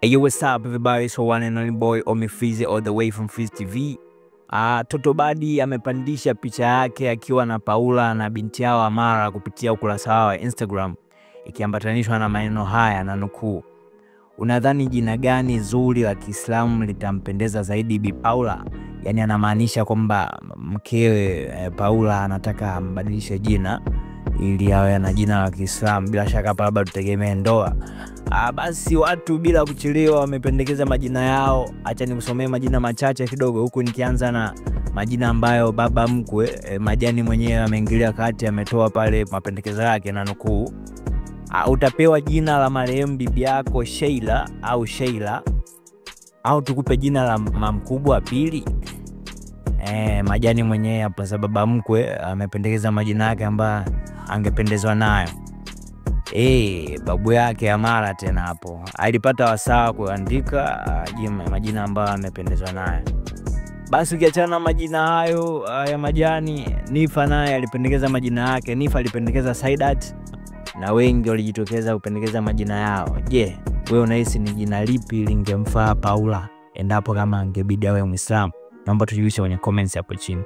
Hey, yo, what's up everybody? So one and only boy Omi Fizi all the way from Fizi TV. Totobadi amepandisha picha yake akiwa na Paula na binti yao Amara kupitia ukurasa wao wa Instagram, ikiambatanishwa na maneno haya na nukuu: "Unadhani jina gani zuri la Kiislamu litampendeza zaidi Bi Paula?" Yani anamaanisha kwamba mkewe Paula anataka ambadilishe jina ili awe na jina la Kiislamu. Bila shaka labda tutegemee ndoa. Basi watu bila kuchelewa wamependekeza majina yao. Acha nikusomee majina machache kidogo, huku nikianza na majina ambayo baba mkwe Majani mwenyewe ameingilia kati, ametoa pale mapendekezo yake na nukuu: "Utapewa jina la marehemu bibi yako Sheila au tukupe jina la mkubwa pili." Majani mwenyewe hapo sababu baba mkwe amependekeza majina yake ambayo angependezwa nayo. Babu yake Amara tena hapo alipata wasaa kuandika majina ambayo amependezwa nayo. Basi ukiachana majina hayo ya Majani, Nifa naye alipendekeza majina yake. Nifa alipendekeza Saidat na wengi walijitokeza kupendekeza majina yao. Je, wewe unahisi ni jina lipi lingemfaa Paula endapo kama angebidi awe Muislamu? Naomba tujulishe kwenye comments hapo chini.